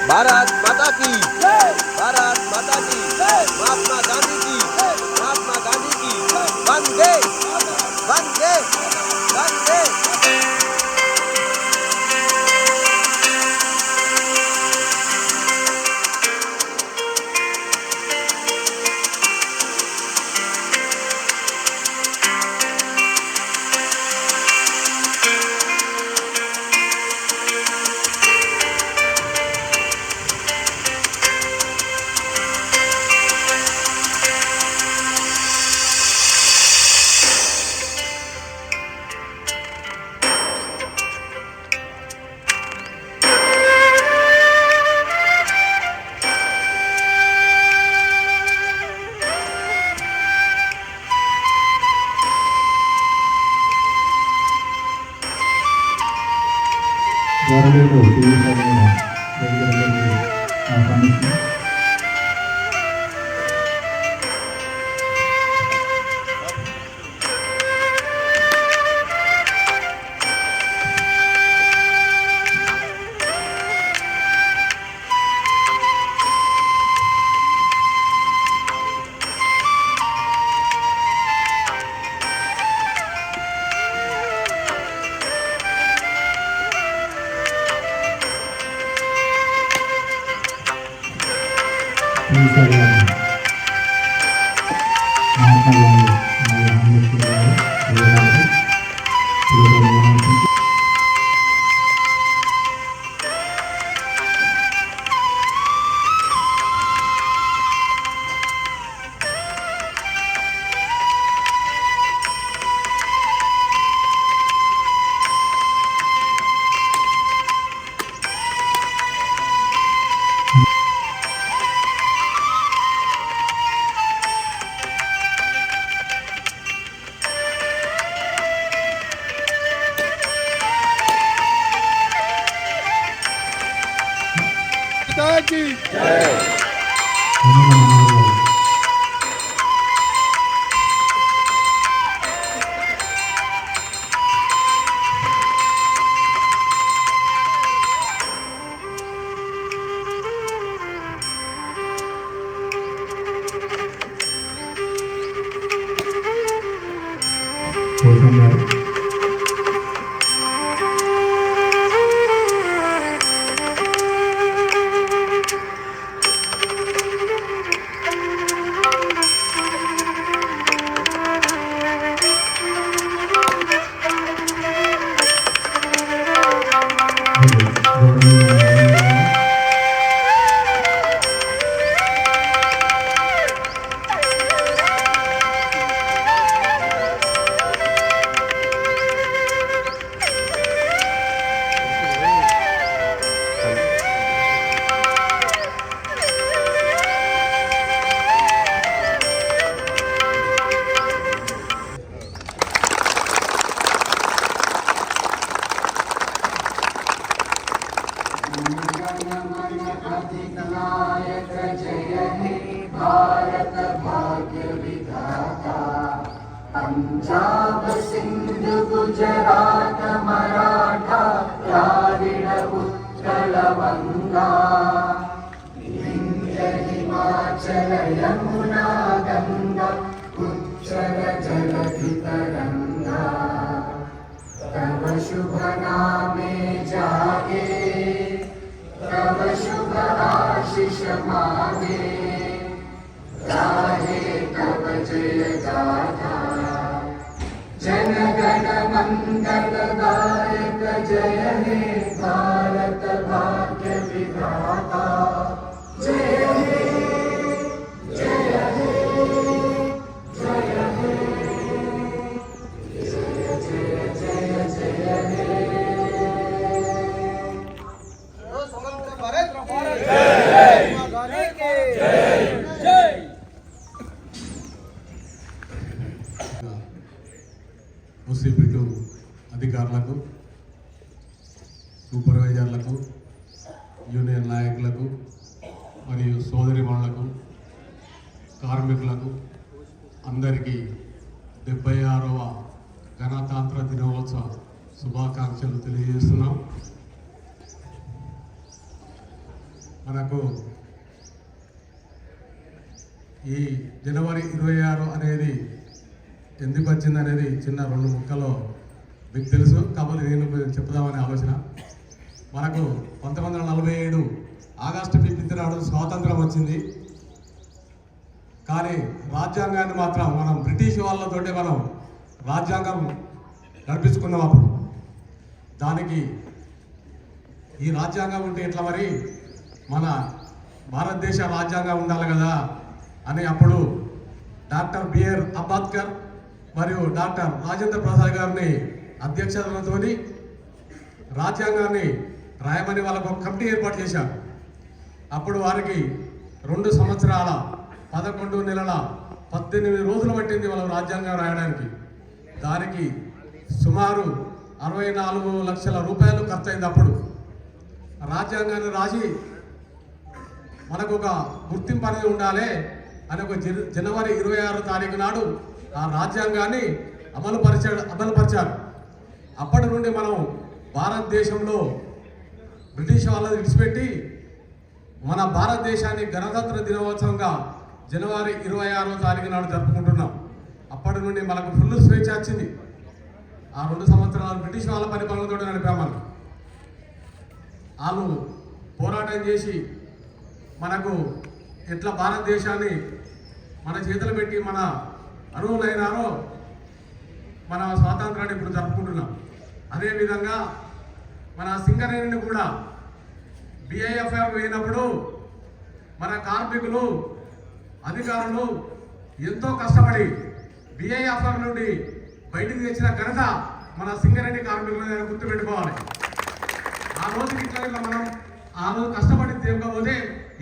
भारत माता की भारत माता की महात्मा गांधी की महात्मा गांधी की वंदे वंदे वंदे। గవర్నమెంట్ సమస్య की नायक जय हे भारत भाग्य विधाता। पंजाब सिंध गुजरात मराठा द्राविड उत्कल बंगा विंध्य हिमाचल यमुना गंगा उच्चल जलधि तरंगा। तव शुभ नामे जागे तव शुभ आशीष मागे गाहे तव जय गाथा। जन गण मंगल दायक जय हे भारत भाग्य विधाता। जय हे जय हे जय हे जय जय जय जय हे। మున్సిపల్ అధికారులకు, సూపర్వైజర్లకు, యూనియన్ నాయకులకు మరియు సోదరిమణులకు, కార్మికులకు అందరికీ 76వ గణతంత్ర దినోత్సవ శుభాకాంక్షలు తెలియజేస్తున్నాం. మనకు ఈ జనవరి 26 అనేది ఎందుకు వచ్చింది అనేది చిన్న 2 ముక్కలో మీకు తెలుసు, కాబట్టి నేను చెప్దామనే ఆలోచన. మనకు 1947 ఆగస్టు 15 నాడు స్వాతంత్రం వచ్చింది. కానీ రాజ్యాంగాన్ని మాత్రం మనం బ్రిటిష్ వాళ్ళతోటే మనం రాజ్యాంగం నడిపించుకున్నాం. అప్పుడు దానికి ఈ రాజ్యాంగం ఉంటే ఎట్లా మరి, మన భారతదేశ రాజ్యాంగం ఉండాలి కదా అని అప్పుడు డాక్టర్ బిఆర్ అంబేద్కర్ మరియు డాక్టర్ రాజేంద్ర ప్రసాద్ గారిని అధ్యక్షతతో రాజ్యాంగాన్ని రాయమని వాళ్ళకు ఒక కమిటీ ఏర్పాటు చేశారు. అప్పుడు వారికి 2 సంవత్సరాల 11 నెలల 18 రోజులు పట్టింది వాళ్ళ రాజ్యాంగం రాయడానికి. దానికి సుమారు 64 లక్షల రూపాయలు ఖర్చు అయింది. అప్పుడు రాజ్యాంగాన్ని రాసి మనకు ఒక గుర్తింపు అనేది ఉండాలి అని ఒక జనవరి 26 తారీఖు నాడు ఆ రాజ్యాంగాన్ని అమలుపరిచారు. అప్పటి నుండి మనం భారతదేశంలో బ్రిటిష్ వాళ్ళని విడిచిపెట్టి మన భారతదేశాన్ని గణతంత్ర దినోత్సవంగా జనవరి 26వ తారీఖు నాడు జరుపుకుంటున్నాం. అప్పటి నుండి మనకు ఫుల్ స్వేచ్ఛ వచ్చింది. ఆ 2 సంవత్సరాలు బ్రిటిష్ వాళ్ళ పరిపాలనతో నడిపాం. మనం వాళ్ళు పోరాటం చేసి మనకు ఎట్లా భారతదేశాన్ని మన చేతులు పెట్టి మన అర్హులైనారో మన స్వాతంత్రాన్ని ఇప్పుడు జరుపుకుంటున్నాం. అదేవిధంగా మన సింగరేణిని కూడా బిఐఎఫ్ఆర్ పోయినప్పుడు మన కార్మికులు అధికారులు ఎంతో కష్టపడి బిఐఎఫ్ఆర్ నుండి బయటికి తెచ్చిన ఘనత మన సింగరేణి కార్మికులను గుర్తుపెట్టుకోవాలి. ఆ రోజుకి ఇట్లా మనం ఆ రోజు కష్టపడి తీరకపోతే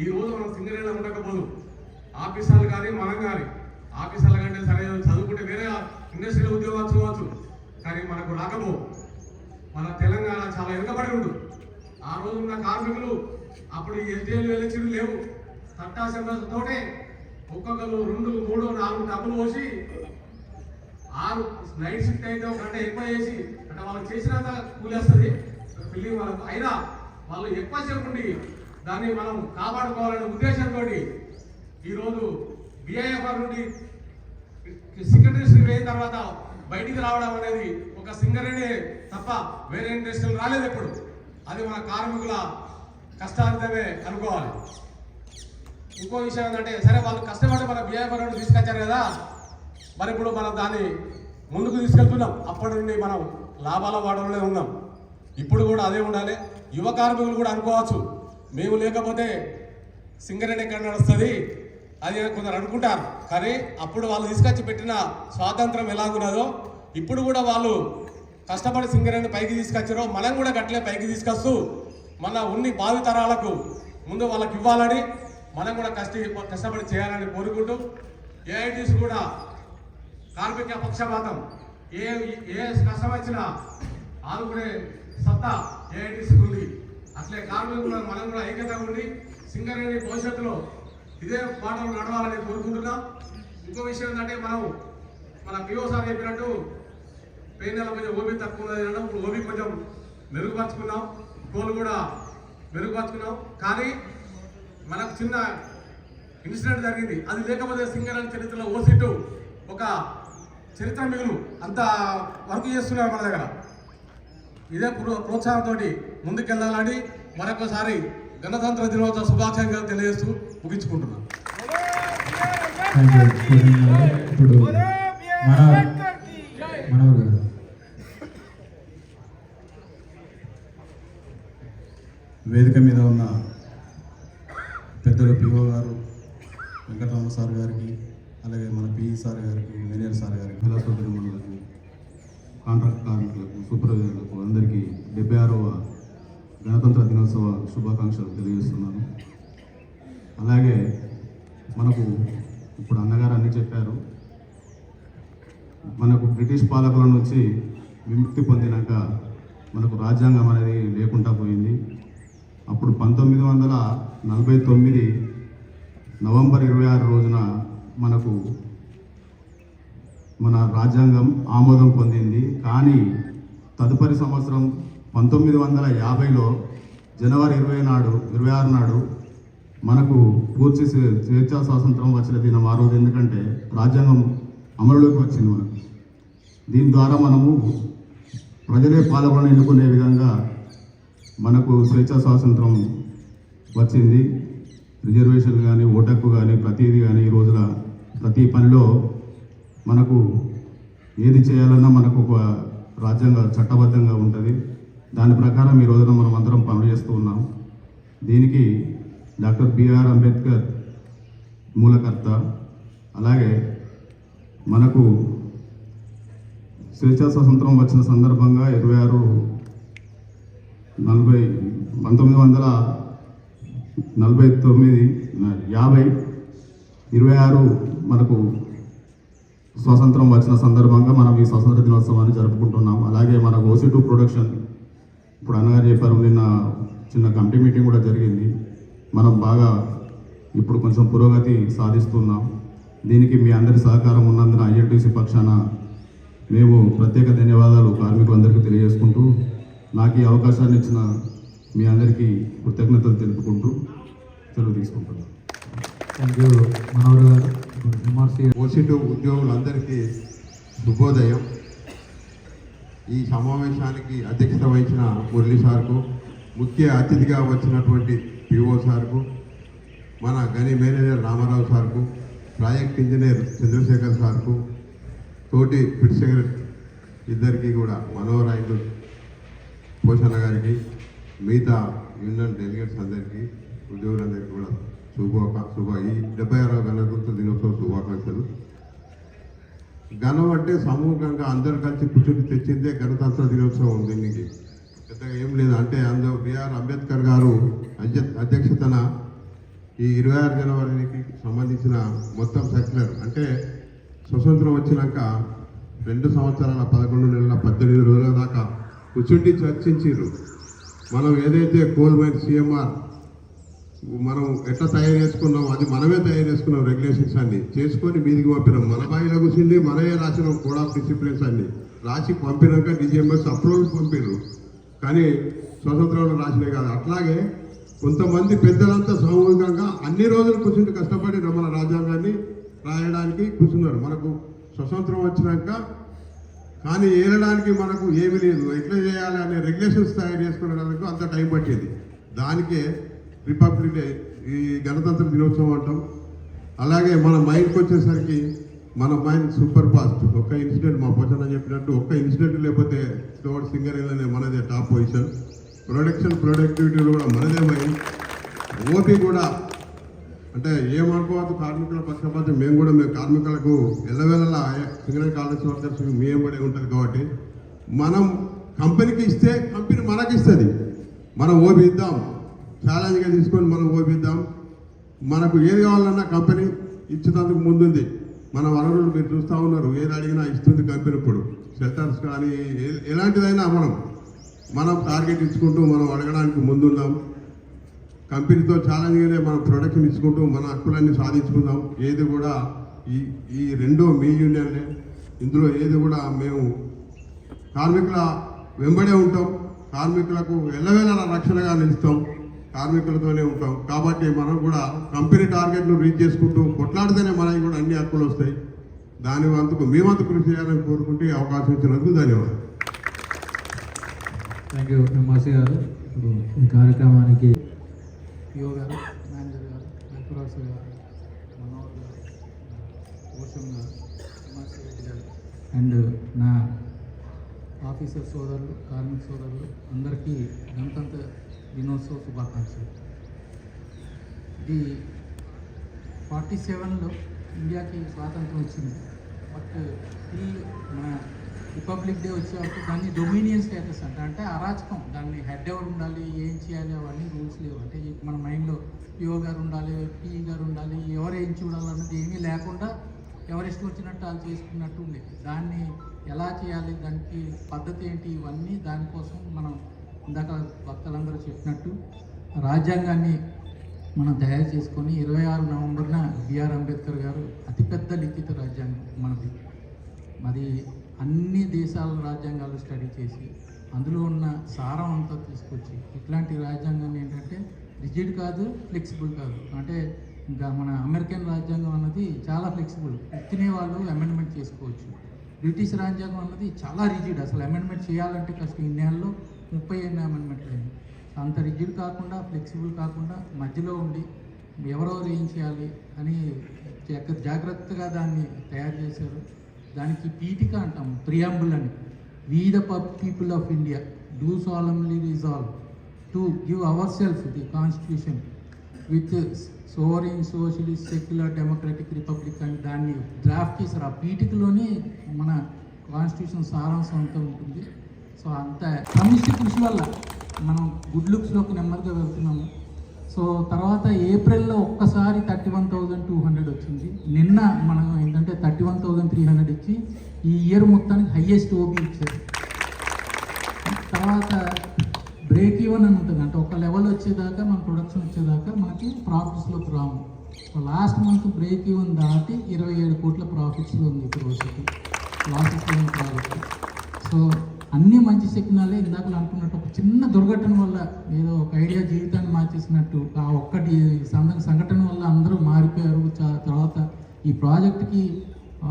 ఈ రోజు మనం సింగరేణిలో ఉండకపోదు. ఆఫీసర్లు కానీ మనం కానీ ఆఫీసర్ల కంటే సరే చదువుకుంటే వేరే ఇండస్ట్రీలో ఉద్యోగాలు చూడవచ్చు, కానీ మనకు రాకపో. మన తెలంగాణ చాలా వెనుకబడి ఉండు. ఆ రోజు ఉన్న కార్మికులు అప్పుడు ఎస్డీఎల్ ఎలక్షన్ లేవు. తట్టాసంతోటే ఒక్కొక్కరు 2, 3, 4 డబ్బులు పోసి 6 నైట్ షిఫ్ట్ అయితే 1 గంట ఎక్కువ చేసి అంటే వాళ్ళకి చేసినంత కూలేస్తుంది ఫిల్లింగ్ వాళ్ళకు. అయినా వాళ్ళు ఎక్కువ చెప్పుండి దాన్ని మనం కాపాడుకోవాలనే ఉద్దేశంతో ఈరోజు బిఐఎఫ్ఆర్ నుండి సెక్రటరీ అయిన తర్వాత బయటికి రావడం అనేది ఒక సింగరేణి తప్ప వేరే ఇండస్ట్రీలు రాలేదు ఎప్పుడు. అది మన కార్మికుల కష్టార్థమే అనుకోవాలి. ఇంకో విషయం ఏంటంటే సరే వాళ్ళు కష్టపడి మన బిఐఎఫ్ఆర్ నుండి తీసుకొచ్చారు కదా, మరి ఇప్పుడు మనం దాన్ని ముందుకు తీసుకెళ్తున్నాం. అప్పటి నుండి మనం లాభాల వాడలోనే ఉన్నాం. ఇప్పుడు కూడా అదే ఉండాలి. యువ కార్మికులు కూడా అనుకోవచ్చు, మేము లేకపోతే సింగరేణి ఎక్కడ నడుస్తుంది అది కొందరు అనుకుంటారు. కానీ అప్పుడు వాళ్ళు తీసుకొచ్చి పెట్టిన స్వాతంత్రం ఎలాగున్నదో ఇప్పుడు కూడా వాళ్ళు కష్టపడి సింగరేణి పైకి తీసుకొచ్చారో మనం కూడా గట్లే పైకి తీసుకొస్తూ మన ఉన్ని భావితరాలకు ముందు వాళ్ళకి ఇవ్వాలని మనం కూడా కష్టపడి చేయాలని కోరుకుంటూ ఏఐటీస్ కూడా కార్మిక పక్షపాతం ఏ కష్టం వచ్చినా ఆదుకునే సత్తా ఏఐటీస్ ఉంది. అట్లే కార్మికులు మనం కూడా ఐక్యతగా ఉండి సింగరేణి భవిష్యత్తులో ఇదే పాటలు నడవాలని కోరుకుంటున్నాం. ఇంకో విషయం ఏంటంటే మన పిఓ సార్ చెప్పినట్టు పెయిన్ కొంచెం ఓపీ తక్కువ ఉన్నది. ఇప్పుడు ఓపీ కొంచెం మెరుగుపరుచుకున్నాం, కోలు కూడా మెరుగుపరుచుకున్నాం. కానీ మనకు చిన్న ఇన్సిడెంట్ జరిగింది. అది లేకపోతే సింగరేణి చరిత్రలో ఓసీటు ఒక చరిత్ర మిగులు అంత వర్క్ చేస్తున్నారు మన దగ్గర. ఇదే ప్రోత్సాహంతో ముందుకెళ్ళాలని మరొకసారి గణతంత్ర దినోత్సవ శుభాకాంక్షలు తెలియజేస్తూ ముగించుకుంటున్నాను. ఇప్పుడు మనవరు గారు వేదిక మీద ఉన్న పెద్దలు పిఓ గారు, వెంకటరామ సార్ గారికి, అలాగే మన పిఈ సార్ గారికి, మేనేజర్ సార్ గారికి, జిల్లా సభ్యులకు, కాంట్రాక్ట్ కార్మికులకు, సూపర్వైజర్లకు అందరికీ 76వ గణతంత్ర దినోత్సవ శుభాకాంక్షలు తెలియజేస్తున్నాను. అలాగే మనకు ఇప్పుడు అన్నగారు అన్నీ చెప్పారు. మనకు బ్రిటిష్ పాలకుల నుంచి విముక్తి పొందినాక మనకు రాజ్యాంగం అనేది లేకుండా పోయింది. అప్పుడు 1949 నవంబర్ 26 రోజున మనకు మన రాజ్యాంగం ఆమోదం పొందింది. కానీ తదుపరి సంవత్సరం 1950లో జనవరి 26 నాడు మనకు పూర్తి స్వేచ్ఛా స్వాతంత్రం వచ్చిన దినం ఆ రోజు. ఎందుకంటే రాజ్యాంగం అమలులోకి వచ్చింది మనకు. దీని ద్వారా మనము ప్రజలే పాలకులను ఎన్నుకునే విధంగా మనకు స్వేచ్ఛా స్వాతంత్రం వచ్చింది. రిజర్వేషన్లు కానీ, ఓటు హక్కు కానీ, ప్రతిదీ కానీ ఈ రోజుల ప్రతి పనిలో మనకు ఏది చేయాలన్నా మనకు ఒక రాజ్యాంగ చట్టబద్ధంగా ఉంటుంది. దాని ప్రకారం ఈ రోజున మనం అందరం పనులు చేస్తూ ఉన్నాం. దీనికి డాక్టర్ బిఆర్ అంబేద్కర్ మూలకర్త. అలాగే మనకు స్వేచ్ఛా స్వాతంత్రం వచ్చిన సందర్భంగా 1926 మనకు స్వాతంత్రం వచ్చిన సందర్భంగా మనం ఈ స్వాతంత్ర దినోత్సవాన్ని జరుపుకుంటున్నాం. అలాగే మన OC2 ప్రొడక్షన్ ఇప్పుడు అన్నగారు చెప్పారు, నిన్న చిన్న కమిటీ మీటింగ్ కూడా జరిగింది. మనం బాగా ఇప్పుడు కొంచెం పురోగతి సాధిస్తున్నాం. దీనికి మీ అందరి సహకారం ఉన్నందున INTUC పక్షాన మేము ప్రత్యేక ధన్యవాదాలు కార్మికులందరికీ తెలియజేసుకుంటూ, నాకు ఈ అవకాశాన్ని ఇచ్చిన మీ అందరికీ కృతజ్ఞతలు తెలుపుకుంటూ సెలవు తీసుకుంటున్నాను. థ్యాంక్ యూ మనోహర్ గారు. MRC OC2 ఉద్యోగులందరికీ శుభోదయం. ఈ సమావేశానికి అధ్యక్షత వహించిన మురళీ సార్కు, ముఖ్య అతిథిగా వచ్చినటువంటి PO సార్కు, మన గని మేనేజర్ రామారావు సార్కు, ప్రాజెక్ట్ ఇంజనీర్ చంద్రశేఖర్ సార్కు, తోటి పిట్ సెక్రటరీ ఇద్దరికి కూడా, మనోహర్ అండ్ పోషణ గారికి, మిగతా యూనియన్ డెలిగేట్స్ అందరికీ, ఉద్యోగులందరికీ కూడా ఈ 76వ గణతంత్ర దినోత్సవ శుభాకాంక్షలు. గణం అంటే సమూహంగా అందరు కలిసి కూర్చొని తెచ్చిందే గణతంత్ర దినోత్సవం. దీనికి పెద్దగా ఏం లేదు. అంటే అందులో బిఆర్ అంబేద్కర్ గారు అధ్యక్షతన ఈ 26 జనవరికి సంబంధించిన మొత్తం సర్క్యులర్, అంటే స్వతంత్రం వచ్చినాక 2 సంవత్సరాల 11 నెలల 18 రోజుల దాకా కూర్చుండి చర్చించారు. మనం ఏదైతే కోల్ మైన్ CMR మనం ఎట్లా తయారు చేసుకున్నాం, అది మనమే తయారు చేసుకున్నాం. రెగ్యులేషన్స్ అన్ని చేసుకొని మీదికి పంపినాం. మన బాయిలో కూర్చుంది మనమే రాసినాం. కోడ్ ఆఫ్ డిసిప్లిన్స్ అన్ని రాసి పంపినాక DGMS అప్రూవల్ పంపినారు. కానీ స్వతంత్రంలో రాసినాయి కాదు. అట్లాగే కొంతమంది పెద్దలంతా సామూహికంగా అన్ని రోజులు కూర్చుంటే కష్టపడి మన రాజ్యాంగాన్ని రాయడానికి కూర్చున్నారు. మనకు స్వతంత్రం వచ్చినాక కానీ ఏలడానికి మనకు ఏమీ లేదు. ఎట్లా చేయాలి అనే రెగ్యులేషన్స్ తయారు చేసుకోవడానికి అంత టైం పట్టింది. దానికే రిపబ్లిక్ డే, ఈ గణతంత్ర దినోత్సవం అంటాం. అలాగే మన మైండ్కి వచ్చేసరికి మన మైండ్ సూపర్ ఫాస్ట్. ఒక్క ఇన్సిడెంట్ మా పోచన చెప్పినట్టు, ఒక్క ఇన్సిడెంట్ లేకపోతే థర్డ్ సింగరేజ్లోనే మనదే టాప్ పొజిషన్. ప్రొడక్టివిటీ కూడా మనదే మైండ్. ఓపీ కూడా అంటే ఏమనుకోవద్దు, కార్మికుల పక్షపాతం మేము కార్మికులకు ఎల్లవేళలా సింగరేజ్ కాలేజ్ వర్కర్స్ మేము కూడా ఉంటుంది. కాబట్టి మనం కంపెనీకి ఇస్తే కంపెనీ మనకి ఇస్తుంది. మనం ఓపీ ఇద్దాం, ఛాలెంజ్గా తీసుకొని మనం ఓపిద్దాం. మనకు ఏది కావాలన్నా కంపెనీ ఇచ్చేందుకు ముందుంది. మన వనరులు మీరు చూస్తూ ఉన్నారు, ఏది అడిగినా ఇస్తుంది కంపెనీ. ఇప్పుడు షెల్టర్స్ కానీ ఎలాంటిదైనా మనం టార్గెట్ ఇచ్చుకుంటూ మనం అడగడానికి ముందుందాం. కంపెనీతో ఛాలెంజ్గానే మనం ప్రొడక్షన్ ఇచ్చుకుంటూ మన హక్కులన్నీ సాధించుకుందాం. ఏది కూడా ఈ రెండో మీ యూనియన్లే. ఇందులో ఏది కూడా మేము కార్మికుల వెంబడే ఉంటాం. కార్మికులకు ఎల్లవేళ రక్షణగా నిలుస్తాం. కార్మికులతోనే ఉంటాం. కాబట్టి మనం కూడా కంపెనీ టార్గెట్ను రీచ్ చేసుకుంటూ కొట్లాడితేనే మనకి కూడా అన్ని హక్కులు వస్తాయి. దాని వంతుకు మేమంతా కృషి చేయాలని కోరుకుంటూ అవకాశం ఇచ్చినందుకు ధన్యవాదాలు. థ్యాంక్ యూ MRC గారు. ఇప్పుడు ఈ కార్యక్రమానికి PO గారు, మేనేజర్ గారు, వెంకటరాజు గారు, మనోహర్ గారు, భూషణ్ గారు, MRC రెడ్డి గారు అండ్ నా ఆఫీసర్ సోదరులు, కార్మిక సోదరులు అందరికీ గణతంత్ర దినోత్సవ శుభాకాంక్షలు. ఇది 47లో ఇండియాకి స్వాతంత్రం వచ్చింది. బట్ ఈ మన రిపబ్లిక్ డే వచ్చేవరకు దాన్ని డొమినియన్ స్టేటస్ అంటే అరాచకం. దాన్ని హెడ్ ఎవరు ఉండాలి, ఏం చేయాలి, అవన్నీ రూల్స్ లేవు. అంటే మన మైండ్లో PO గారు ఉండాలి, PE గారు ఉండాలి, ఎవరు ఏం చూడాలన్నది ఏమీ లేకుండా ఎవరిష్టం వచ్చినట్టు వాళ్ళు చేసుకున్నట్టు ఉండేది. దాన్ని ఎలా చేయాలి, దానికి పద్ధతి ఏంటి, ఇవన్నీ దానికోసం మనం ఇందాక భక్తులందరూ చెప్పినట్టు రాజ్యాంగాన్ని మనం తయారు చేసుకొని 26 నవంబర్న బిఆర్ అంబేద్కర్ గారు అతిపెద్ద లిఖిత రాజ్యాంగం మనది. మరి అన్ని దేశాల రాజ్యాంగాలు స్టడీ చేసి అందులో ఉన్న సారం అంతా తీసుకొచ్చి ఇట్లాంటి రాజ్యాంగాన్ని ఏంటంటే రిజిడ్ కాదు, ఫ్లెక్సిబుల్ కాదు. అంటే ఇంకా మన అమెరికన్ రాజ్యాంగం అన్నది చాలా ఫ్లెక్సిబుల్, తినే వాళ్ళు అమెండ్మెంట్ చేసుకోవచ్చు. బ్రిటిష్ రాజ్యాంగం అన్నది చాలా రిజిడ్, అసలు అమెండ్మెంట్ చేయాలంటే కష్టం. ఇన్నేళ్ళలో 38 అమెండ్మెంట్లు అయింది. అంత రిజిడ్ కాకుండా, ఫ్లెక్సిబుల్ కాకుండా మధ్యలో ఉండి ఎవరెవరు ఏం చేయాలి అని జాగ్రత్తగా దాన్ని తయారు చేశారు. దానికి పీఠిక అంటాం, ప్రియాంబుల్ అని. We the people of India do solemnly resolve to give ourselves the constitution with sovereign, socialist, secular, democratic republic అని దాన్ని డ్రాఫ్ట్ చేశారు. ఆ పీఠికలోనే మన కాన్స్టిట్యూషన్ సారాంశం అంతా ఉంటుంది. సో అంత సమిష్టి కృషి వల్ల మనం గుడ్ లుక్స్లోకి నెమ్మదిగా వెళ్తున్నాము. సో తర్వాత ఏప్రిల్లో ఒక్కసారి 31,200 వచ్చింది. నిన్న మనం ఏంటంటే 31,300 ఇచ్చి ఈ ఇయర్ మొత్తానికి హైయెస్ట్ ఓబీ ఇచ్చారు. తర్వాత బ్రేక్ ఈవెన్ అని ఉంటుంది, అంటే ఒక లెవెల్ వచ్చేదాకా మన ప్రొడక్షన్ వచ్చేదాకా మనకి ప్రాఫిట్స్లోకి రాము. So last month break even దాటి 27 కోట్ల ప్రాఫిట్స్లో ఉంది ఇప్పుడు వచ్చేది, లాసెస్ లేని ప్రాజెక్ట్. సో అన్నీ మంచి శకునాలే. ఇందాక అనుకున్నట్టు ఒక చిన్న దుర్ఘటన వల్ల ఏదో ఒక ఐడియా జీవితాన్ని మార్చేసినట్టు ఆ ఒక్కటి సంఘటన వల్ల అందరూ మారిపోయారు. తర్వాత ఈ ప్రాజెక్ట్కి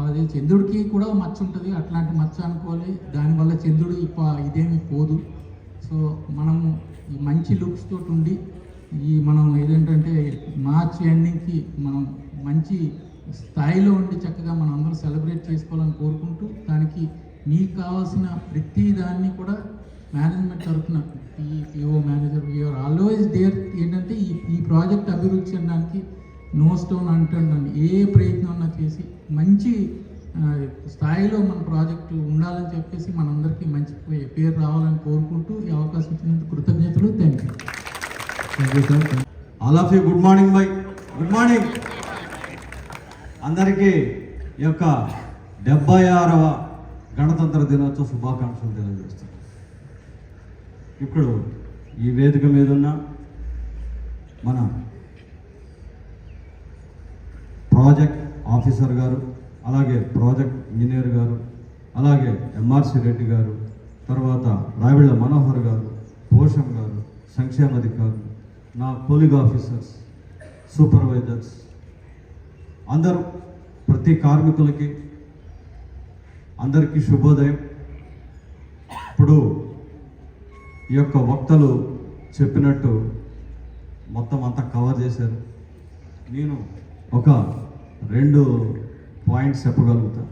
అదే చంద్రుడికి కూడా మచ్చ ఉంటుంది, అట్లాంటి మచ్చ అనుకోవాలి. దానివల్ల చంద్రుడు ఇదేమీ పోదు. సో మనము ఈ మంచి లుక్స్ తోటి ఉండి మనం ఏదేంటంటే మార్చ్ ఎండింగ్కి మనం మంచి స్థాయిలో ఉండి చక్కగా మనం అందరూ సెలబ్రేట్ చేసుకోవాలని కోరుకుంటూ, దానికి మీకు కావాల్సిన ప్రతి దాన్ని కూడా మేనేజ్మెంట్ తరఫున PO manager we are always there. ఏంటంటే ఈ ప్రాజెక్ట్ అభివృద్ధి చెందడానికి నో స్టోన్ అంటుండండి, ఏ ప్రయత్నం అన్నా చేసి మంచి స్థాయిలో మన ప్రాజెక్టు ఉండాలని చెప్పేసి మనందరికీ మంచి పేరు రావాలని కోరుకుంటూ ఈ అవకాశం ఇచ్చినందుకు కృతజ్ఞతలు. Thank you sir. All of you good morning by. Good morning అందరికీ. ఈ యొక్క 76వ గణతంత్ర దినోత్సవ శుభాకాంక్షలు తెలియజేస్తాను. ఇప్పుడు ఈ వేదిక మీద ఉన్న మన ప్రాజెక్ట్ ఆఫీసర్ గారు, అలాగే ప్రాజెక్ట్ ఇంజనీర్ గారు, అలాగే ఎంఆర్సి రెడ్డి గారు, తర్వాత రావిళ్ళ మనోహర్ గారు, పోషం గారు, సంక్షేమాధికారులు, నా పోలింగ్ ఆఫీసర్స్, సూపర్వైజర్స్ అందరూ, ప్రతి కార్మికులకి అందరికీ శుభోదయం. ఇప్పుడు ఈ యొక్క వక్తలు చెప్పినట్టు మొత్తం అంతా కవర్ చేశారు. నేను ఒక 2 పాయింట్స్ చెప్పగలుగుతాను.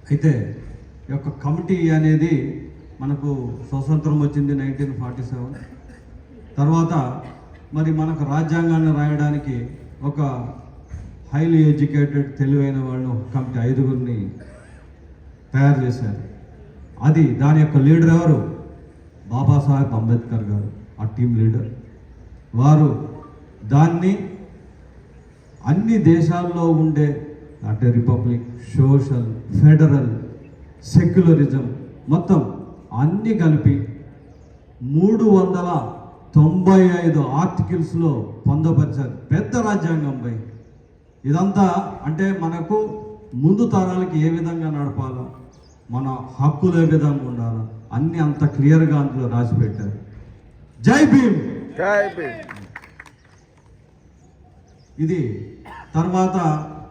అయితే ఈ యొక్క కమిటీ అనేది మనకు స్వతంత్రం వచ్చింది 1947. తర్వాత మరి మనకు రాజ్యాంగాన్ని రాయడానికి ఒక హైలీ ఎడ్యుకేటెడ్ తెలివైన వాళ్ళు కమిటీ 5గురిని తయారు చేశారు. దాని యొక్క లీడర్ ఎవరు? బాబాసాహెబ్ అంబేద్కర్ గారు, ఆ టీం లీడర్. వారు దాన్ని అన్ని దేశాల్లో ఉండే అంటే రిపబ్లిక్, సోషల్, ఫెడరల్, సెక్యులరిజం మొత్తం అన్నీ కలిపి 395 ఆర్టికల్స్లో పొందపరిచారు. పెద్ద రాజ్యాంగం పై ఇదంతా అంటే మనకు ముందు తరాలకి ఏ విధంగా నడపాలో, మన హక్కులు ఏ విధంగా ఉండాలో అన్నీ అంత క్లియర్గా అందులో రాసి పెట్టారు. జై భీమ్. జై భీమ్. ఇది తర్వాత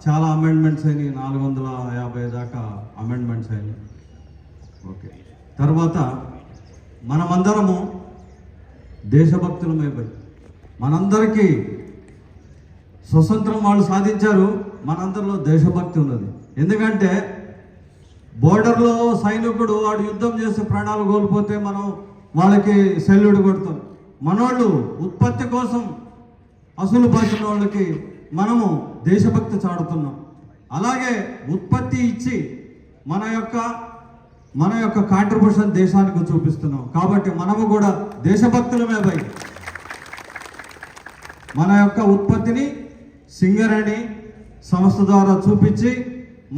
చాలా అమెండ్మెంట్స్ అయినాయి, 450 దాకా అమెండ్మెంట్స్ అయినాయి. ఓకే, తర్వాత మనమందరము దేశభక్తులమైపోయి మనందరికీ స్వతంత్రం వాళ్ళు సాధించారు, మనందరిలో దేశభక్తి ఉన్నది. ఎందుకంటే బోర్డర్లో సైనికుడు వాడు యుద్ధం చేసి ప్రాణాలు కోల్పోతే మనం వాళ్ళకి సెల్యూట్ కొడతాం. మనోళ్ళు ఉత్పత్తి కోసం అసలు బాసిన వాళ్ళకి మనము దేశభక్తి చాడుతున్నాం. అలాగే ఉత్పత్తి ఇచ్చి మన యొక్క కాంట్రిబ్యూషన్ దేశానికి చూపిస్తున్నాం. కాబట్టి మనము కూడా దేశభక్తులమే భయ్. మన యొక్క ఉత్పత్తిని సింగరేణి సంస్థ ద్వారా చూపించి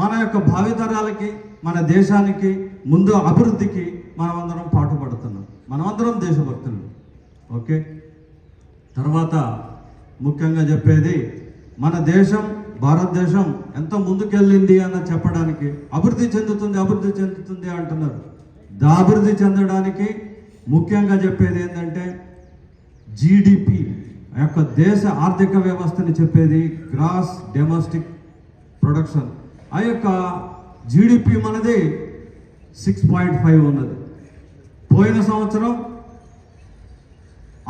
మన యొక్క భావితరాలకి, మన దేశానికి ముందు అభివృద్ధికి మనమందరం పాటుపడుతున్నాం. మనమందరం దేశభక్తులు. ఓకే, తర్వాత ముఖ్యంగా చెప్పేది మన దేశం, భారతదేశం ఎంత ముందుకెళ్ళింది అన్న చెప్పడానికి, అభివృద్ధి చెందుతుంది అంటున్నారు. అభివృద్ధి చెందడానికి ముఖ్యంగా చెప్పేది ఏంటంటే జీడిపి ఆ యొక్క దేశ ఆర్థిక వ్యవస్థని చెప్పేది గ్రాస్ డొమెస్టిక్ ప్రొడక్షన్. ఆ యొక్క జీడిపి మనది 6.5 ఉన్నది. పోయిన సంవత్సరం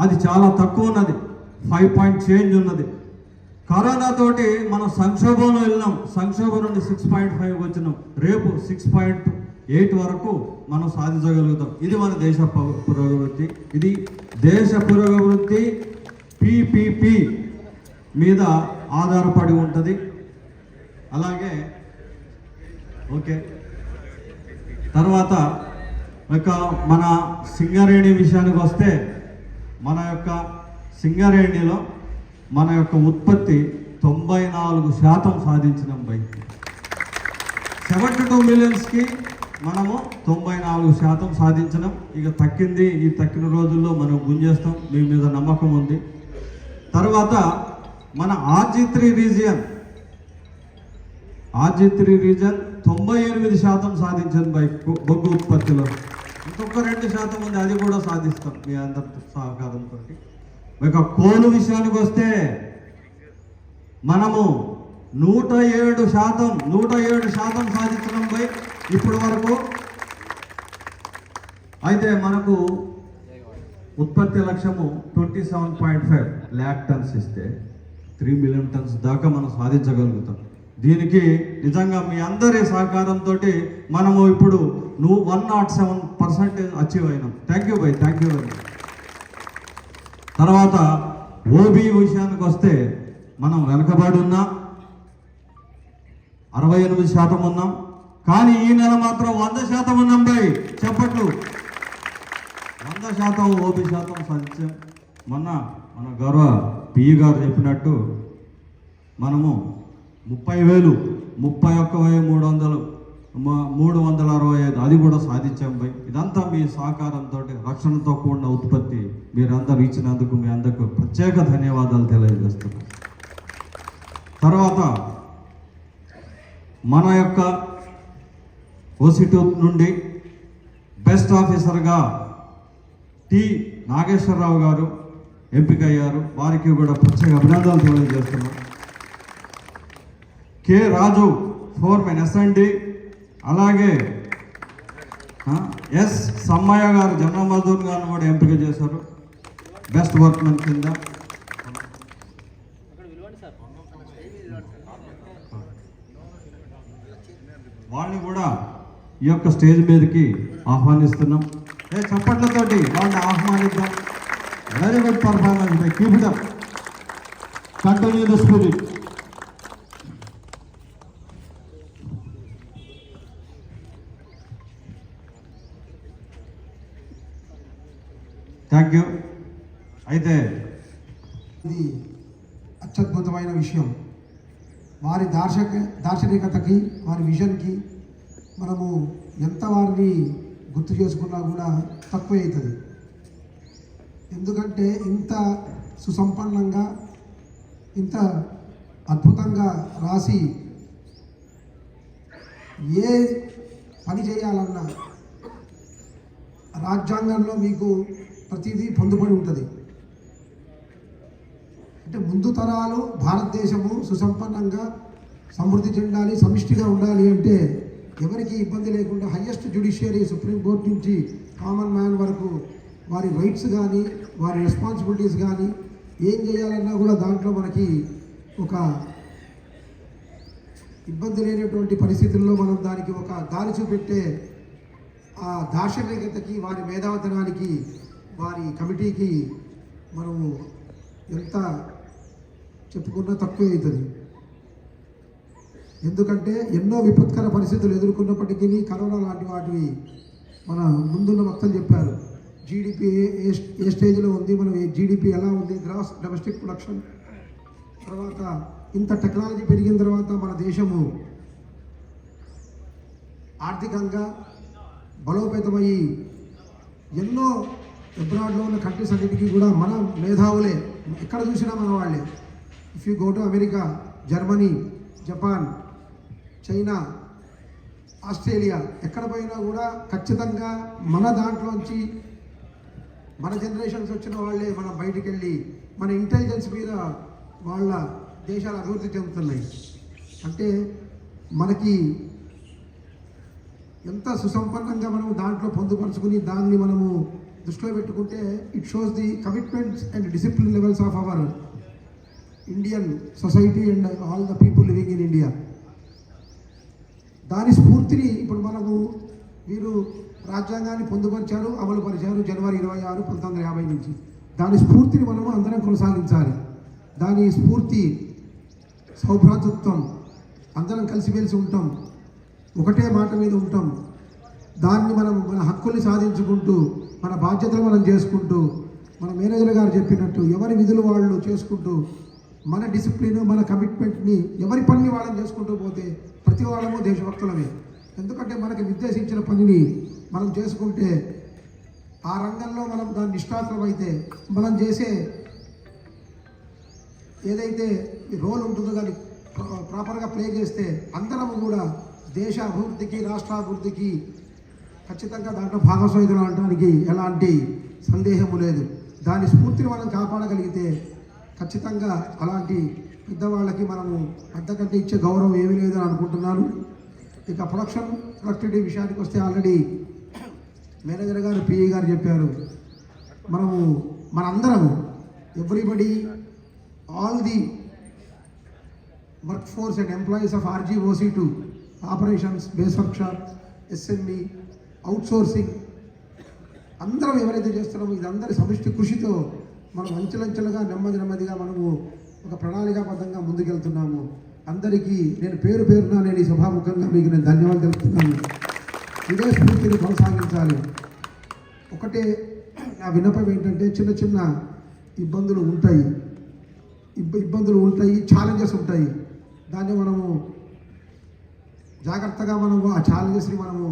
అది చాలా తక్కువ ఉన్నది, 5 పాయింట్ చేంజ్ ఉన్నది. కరోనా తోటి మనం సంక్షోభంలో వెళ్ళినాం, సంక్షోభం నుండి 6.5 వచ్చినాం, రేపు 6.8 వరకు మనం సాధించగలుగుతాం. ఇది మన దేశ పురోగతి. ఇది దేశ పురోగతి PPP మీద ఆధారపడి ఉంటుంది. అలాగే ఓకే, తర్వాత ఇక మన సింగరేణి విషయానికి వస్తే, మన యొక్క సింగరేణిలో మన యొక్క ఉత్పత్తి 94% సాధించినాం. 72 మిలియన్స్కి మనము 94% సాధించినాం. ఇక తక్కింది, ఈ తక్కిన రోజుల్లో మనం గుంజేస్తాం, మీ మీద నమ్మకం ఉంది. తర్వాత మన RG3 రీజియన్ 98% సాధించింది బొగ్గు ఉత్పత్తిలో. ఇంకొక 2% ఉంది, అది కూడా సాధిస్తాం మీ అందరి సహకారంతో. ఇక కోలు విషయానికి వస్తే మనము 107% సాధించడం ఇప్పటి వరకు. అయితే మనకు ఉత్పత్తి లక్ష్యము 27.5 lakh tons ఇస్తే 3 million tons దాకా మనం సాధించగలుగుతాం. దీనికి నిజంగా మీ అందరి సహకారంతో మనము ఇప్పుడు 107% అచీవ్ అయినాం. Thank you very much. తర్వాత ఓబీ విషయానికి వస్తే మనం వెనకబడి ఉన్నాం, 68% ఉన్నాం. కానీ ఈ నెల మాత్రం 100% ఉన్నాం. చెప్పట్లు 100% ఓబీ శాతం సాధించాం. మొన్న మన గౌరవ పిఈ గారు చెప్పినట్టు మనము 30,000, 31,365 అది కూడా సాధించాం. ఇదంతా మీ సహకారంతో, రక్షణతో కూడిన ఉత్పత్తి మీరందరూ ఇచ్చినందుకు మీ అందరికీ ప్రత్యేక ధన్యవాదాలు తెలియజేస్తున్నాను. తర్వాత మన యొక్క ఓసిటూ నుండి బెస్ట్ ఆఫీసర్గా టి నాగేశ్వరరావు గారు ఎంపికయ్యారు. వారికి కూడా ప్రత్యేక అభినందనలు తెలియజేస్తున్నాం. కె రాజు ఫోర్మెన్ SND, అలాగే ఎస్ సమ్మయ్య గారు జనరల్ మజదూర్ గారిని కూడా ఎంపిక చేశారు బెస్ట్ వర్క్మెన్ కింద. వాళ్ళని కూడా ఈ యొక్క స్టేజ్ మీదకి ఆహ్వానిస్తున్నాం. చప్పట్లతోటి వాళ్ళని ఆహ్వానిద్దాం. Very good performance, keep it up, continue the spirit. Thank you. అయితే ఇది అత్యద్భుతమైన విషయం. వారి దార్శనికతకి, వారి విజన్కి మనము ఎంత వారిని గుర్తు చేసుకున్నా కూడా తక్కువ అవుతుంది. ఎందుకంటే ఇంత సుసంపన్నంగా, ఇంత అద్భుతంగా రాసి ఏ పని చేయాలన్నా రాజ్యాంగంలో మీకు ప్రతిదీ పొందుపడి ఉంటుంది. అంటే ముందు తరాలు భారతదేశము సుసంపన్నంగా సమృద్ధి చెందాలి, సమిష్టిగా ఉండాలి అంటే ఎవరికి ఇబ్బంది లేకుండా హయ్యెస్ట్ జ్యుడిషియరీ సుప్రీంకోర్టు నుంచి కామన్ మ్యాన్ వరకు వారి రైట్స్ కానీ, వారి రెస్పాన్సిబిలిటీస్ కానీ ఏం చేయాలన్నా కూడా దాంట్లో మనకి ఒక ఇబ్బంది లేనటువంటి పరిస్థితుల్లో మనం దానికి ఒక దారి చూపెట్టే ఆ దార్శనికతకి, వారి మేధావతనానికి, వారి కమిటీకి మనము ఎంత చెప్పుకున్నా తక్కువ అవుతుంది. ఎందుకంటే ఎన్నో విపత్కర పరిస్థితులు ఎదుర్కొన్నప్పటికీ కరోనా లాంటి వాటివి మన ముందున్న వక్తలు చెప్పారు. జీడిపి ఏ స్టేజ్లో ఉంది, మనం జీడిపి ఎలా ఉంది, గ్రాస్ డొమెస్టిక్ ప్రొడక్షన్, తర్వాత ఇంత టెక్నాలజీ పెరిగిన తర్వాత మన దేశము ఆర్థికంగా బలోపేతమయ్యి ఎన్నో అబ్రాడ్లో ఉన్న కంట్రీస్ అన్నిటికీ కూడా మన మేధావులే, ఎక్కడ చూసినా మన వాళ్ళే. If you go to America, Germany, Japan, China, Australia, ఎక్కడ పోయినా కూడా ఖచ్చితంగా మన దాంట్లోంచి మన జనరేషన్స్ వచ్చిన వాళ్ళే మనం బయటికి వెళ్ళి మన ఇంటెలిజెన్స్ మీద వాళ్ళ దేశాలు అభివృద్ధి చెందుతున్నాయి. అంటే మనకి ఎంత సుసంపన్నంగా మనం దాంట్లో పొందుపరుచుకుని దాన్ని మనము దృష్టిలో పెట్టుకుంటే it shows the commitments and discipline levels of our Indian society and all the people living in India. దాని స్ఫూర్తిని ఇప్పుడు మనము వీరు రాజ్యాంగాన్ని పొందుపరిచారు, అమలు పరిచారు జనవరి 26, 1950 నుంచి. దాని స్ఫూర్తిని మనము అందరం కొనసాగించాలి. దాని స్ఫూర్తి సౌభ్రాతృత్వం, అందరం కలిసిమెలిసి ఉంటాం, ఒకటే మాట మీద ఉంటాం. దాన్ని మనం మన హక్కుల్ని సాధించుకుంటూ మన బాధ్యతలు మనం చేసుకుంటూ మన మేనేజర్ గారు చెప్పినట్టు ఎవరి విధులు వాళ్ళు చేసుకుంటూ మన డిసిప్లిన్ మన కమిట్మెంట్ని ఎవరి పనిని వాళ్ళని చేసుకుంటూ పోతే ప్రతి వాళ్ళము దేశభక్తులమే. ఎందుకంటే మనకి నిర్దేశించిన పనిని మనం చేసుకుంటే ఆ రంగంలో మనం దాన్ని నిష్ఠాతులం అయితే మనం చేసే ఏదైతే రోల్ ఉంటుందో దాన్ని ప్రాపర్గా ప్లే చేస్తే అందరం కూడా దేశ అభివృద్ధికి రాష్ట్రాభివృద్ధికి ఖచ్చితంగా దాంట్లో భాగస్వామ్యం అనడానికి ఎలాంటి సందేహము లేదు. దాని స్ఫూర్తిని మనం కాపాడగలిగితే ఖచ్చితంగా అలాంటి పెద్దవాళ్ళకి మనము అంతకంటే ఇచ్చే గౌరవం ఏమీ లేదని అనుకుంటున్నాను. ఇక ప్రొడక్టివిటీ విషయానికి వస్తే ఆల్రెడీ మేనేజర్ గారు పిఈ గారు చెప్పారు. మనందరము everybody all the work force and employees of RGOC2 operations, base workshop, SME, outsourcing అందరం ఎవరైతే చేస్తున్నామో ఇదందరి సమిష్టి కృషితో మనం అంచెలంచెలుగా నెమ్మదిగా మనము ఒక ప్రణాళికాబద్ధంగా ముందుకెళ్తున్నాము. అందరికీ నేను పేరు పేరున నేను ఈ సభాముఖంగా మీకు నేను ధన్యవాదాలు తెలుపుతున్నాను. ఇదే స్ఫూర్తిని కొనసాగించాలి. ఒకటే నా విన్నపం ఏంటంటే చిన్న చిన్న ఇబ్బందులు ఉంటాయి, ఛాలెంజెస్ ఉంటాయి. దాన్ని మనము జాగ్రత్తగా మనము ఆ ఛాలెంజెస్ని మనము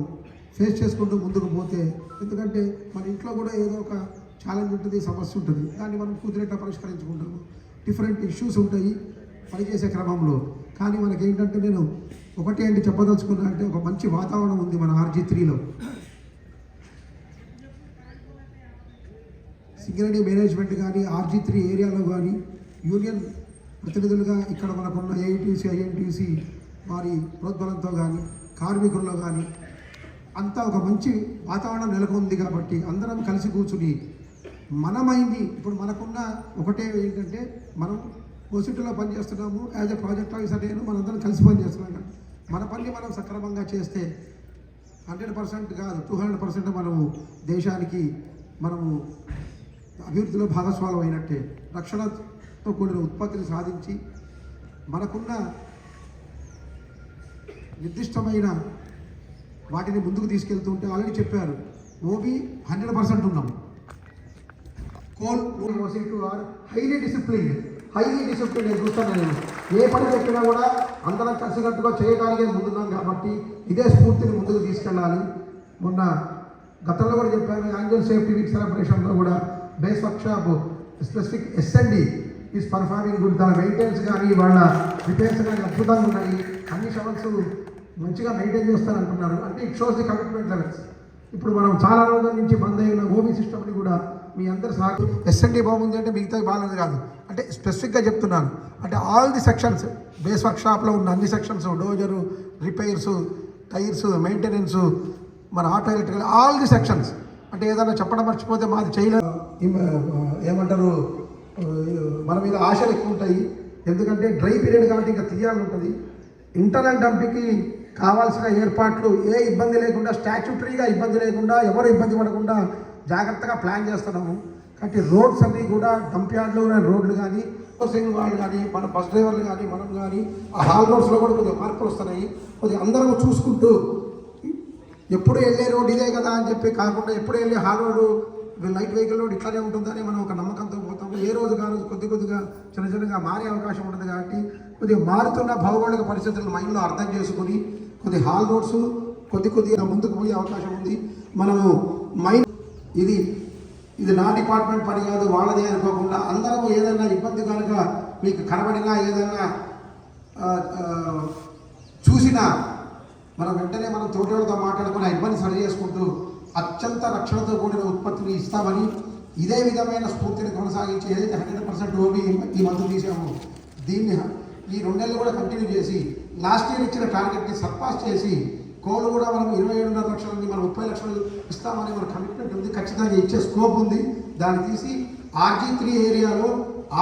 ఫేస్ చేసుకుంటూ ముందుకు పోతే, ఎందుకంటే మన ఇంట్లో కూడా ఏదో ఒక ఛాలెంజ్ ఉంటుంది, సమస్య ఉంటుంది, దాన్ని మనం కుదిరేట్లా పరిష్కరించుకుంటాము. డిఫరెంట్ ఇష్యూస్ ఉంటాయి పనిచేసే క్రమంలో. కానీ మనకేంటంటే నేను ఒకటి ఏంటి చెప్పదలుచుకున్నా అంటే ఒక మంచి వాతావరణం ఉంది మన RG3లో. సింగరేణి మేనేజ్మెంట్ కానీ RG3 ఏరియాలో కానీ యూనియన్ ప్రతినిధులుగా ఇక్కడ మనకున్న AITC, INTC వారి ప్రోద్బలంతో కానీ కార్మికుల్లో కానీ అంతా ఒక మంచి వాతావరణం నెలకొంది. కాబట్టి అందరం కలిసి కూర్చుని మనమైంది ఇప్పుడు మనకున్న ఒకటే ఏంటంటే మనం పోసిటీలో పనిచేస్తున్నాము. యాజ్ ఎ ప్రాజెక్ట్ ఆఫీసర్ నేను మనందరం కలిసి పనిచేస్తున్నాం. కానీ మన పని మనం సక్రమంగా చేస్తే 100% కాదు 200% మనము దేశానికి మనము అభివృద్ధిలో భాగస్వామ్యం అయినట్టే. రక్షణతో కూడిన ఉత్పత్తిని సాధించి మనకున్న నిర్దిష్టమైన వాటిని ముందుకు తీసుకెళ్తుంటే ఆల్రెడీ చెప్పారు OB 100% ఉన్నాం. Coal OC2 are highly discipline నేను చూస్తాను. నేను ఏ పని చెప్పినా కూడా అందరం కలిసికట్టుగా చేయడానికి ముందున్నాం. కాబట్టి ఇదే స్ఫూర్తిని ముందుకు తీసుకెళ్ళాలి. మొన్న గతంలో కూడా చెప్పాను, యాంజల్ సేఫ్టీ వీక్ సెలబ్రేషన్లో కూడా base workshop specific S&D is performing good. దాని మెయింటెనెన్స్ కానీ వాళ్ళ రిపేర్స్ కానీ అద్భుతంగా ఉన్నాయి. అన్ని షవర్స్ మంచిగా మెయింటైన్ చేస్తారంటున్నారు. అంటే it shows the commitment levels. ఇప్పుడు మనం చాలా రోజుల నుంచి బంద్ అయిన OB సిస్టమ్ని కూడా మీ అందరు సాగు S&D బాగుంది అంటే మిగతా బాగుంది కాదు, అంటే స్పెసిఫిక్గా చెప్తున్నాను. అంటే ఆల్ ది సెక్షన్స్ బేస్ వర్క్షాప్లో ఉన్న అన్ని సెక్షన్స్, డోజరు, రిపైర్స్, టైర్స్, మెయింటెనెన్స్, మన auto electrical, all the sections. అంటే ఏదైనా చెప్పడం మర్చిపోతే మాది చేయలేదు ఏమంటారు, మన మీద ఆశలు ఎక్కువ ఉంటాయి. ఎందుకంటే డ్రై పీరియడ్ కాబట్టి ఇంకా తీయాలని ఉంటుంది. ఇంటర్నల్ డంపింగ్కి కావాల్సిన ఏర్పాట్లు ఏ ఇబ్బంది లేకుండా, స్టాచ్యూటరీగా ఇబ్బంది లేకుండా, ఎవరు ఇబ్బంది పడకుండా జాగ్రత్తగా ప్లాన్ చేస్తున్నాము. కాబట్టి రోడ్స్ అన్నీ కూడా డంప్ యార్డ్లో ఉన్న రోడ్లు కానీ, సోర్సింగ్ వాళ్ళు కానీ, మన బస్ డ్రైవర్లు కానీ, మనం కానీ ఆ హాల్ రోడ్స్లో కూడా కొద్దిగా మార్పులు వస్తున్నాయి. కొద్దిగా అందరం చూసుకుంటూ ఎప్పుడు వెళ్ళే రోడ్ ఇదే కదా అని చెప్పి కాకుండా ఎప్పుడు వెళ్ళే hall road light vehicle road ఇట్లానే ఉంటుందని మనం ఒక నమ్మకంతో పోతాము. ఏ రోజు కాదు కొద్దిగా చిన్నగా మారే అవకాశం ఉంటుంది. కాబట్టి కొద్దిగా మారుతున్న భౌగోళిక పరిస్థితులను మైండ్లో అర్థం చేసుకుని కొద్ది హాల్ రోడ్స్ కొద్దిగా ముందుకు పోయే అవకాశం ఉంది. మనము మైండ్ ఇది నా డిపార్ట్మెంట్ పని కాదు వాళ్ళదే అనుకోకుండా అందరము ఏదైనా ఇబ్బంది కనుక మీకు కనబడినా ఏదైనా చూసినా మనం వెంటనే మనం తోటలతో మాట్లాడుకుని ఆ ఇబ్బంది సరి చేసుకుంటూ అత్యంత రక్షణతో కూడిన ఉత్పత్తిని ఇస్తామని ఇదే విధమైన స్ఫూర్తిని కొనసాగించి ఏదైతే 100% ఓబీ ఈ మంత్ తీసామో దీన్ని ఈ 2 నెలలు కూడా కంటిన్యూ చేసి లాస్ట్ ఇయర్ ఇచ్చిన టార్గెట్ని సర్పాస్ చేసి కోలు కూడా మనం 27.5 లక్షల నుండి మనం 30 లక్షలు ఇస్తామని మన కమిట్మెంట్ ఉంది. ఖచ్చితంగా ఇచ్చే స్కోప్ ఉంది. దాన్ని తీసి RG3 ఏరియాలో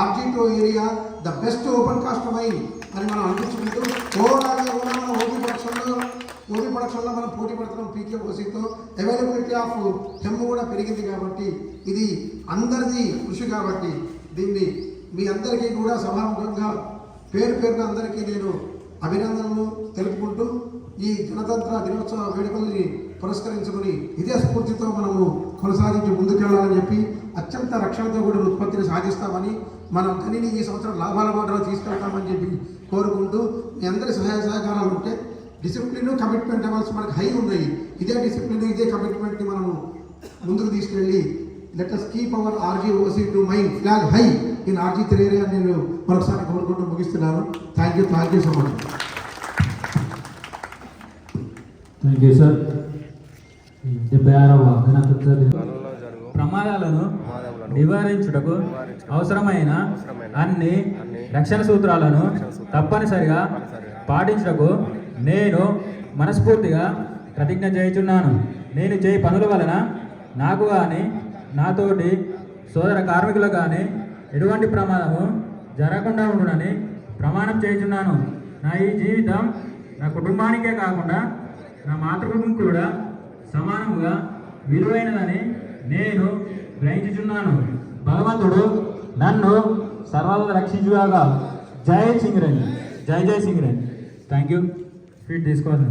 RG2 area the best open cast mine అని మనం అనిపించుకుంటూ ఓవరాల్గా కూడా మనం ఓబీ ప్రొడక్షన్లో మనం పోటీ పడుతున్నాం PKOCతో. అవైలబిలిటీ ఆఫ్ హెమ్ కూడా పెరిగింది కాబట్టి ఇది అందరిది కృషి కాబట్టి దీన్ని మీ అందరికీ కూడా సభాముఖంగా పేరున అందరికీ నేను అభినందనలు తెలుపుకుంటూ ఈ గణతంత్ర దినోత్సవ వేడుకల్ని పురస్కరించుకుని ఇదే స్ఫూర్తితో మనము కొనసాగించి ముందుకెళ్లాలని చెప్పి అత్యంత రక్షణతో కూడిన ఉత్పత్తిని సాధిస్తామని మన గనిని ఈ సంవత్సరం లాభాల బాటలో తీసుకెళ్తామని చెప్పి కోరుకుంటూ మీ అందరి సహాయ సహకారాలు ఉంటే డిసిప్లిన్ కమిట్మెంట్ లెవెల్స్ మనకు హై ఉన్నాయి. ఇదే డిసిప్లిన్ ఇదే కమిట్మెంట్ని మనము ముందుకు తీసుకెళ్ళి let us keep our RGOC2 mine flag high in RG3 area నేను మరొకసారి కోరుకుంటూ ముగిస్తున్నాను. Thank you so much. Thank you sir. 76వ గణతంత్ర ప్రమాదాలను నివారించుటకు అవసరమైన అన్ని రక్షణ సూత్రాలను తప్పనిసరిగా పాటించుటకు నేను మనస్ఫూర్తిగా ప్రతిజ్ఞ చేయుచున్నాను. నేను చేయి పనుల వలన నాకు కానీ నాతోటి సోదర కార్మికులకు కానీ ఎటువంటి ప్రమాదము జరగకుండా ఉండునని ప్రమాణం చేయుచున్నాను. నా ఈ జీవితం నా కుటుంబానికే కాకుండా నా మాతృభూమికి కూడా సమానముగా విలువైనదని నేను గ్రహించుచున్నాను. భగవంతుడు నన్ను సర్వదా రక్షించుగాక. జై సింగరేణి, జై సింగరేణి. Thank you. ఫీట్ తీసుకోవాలి.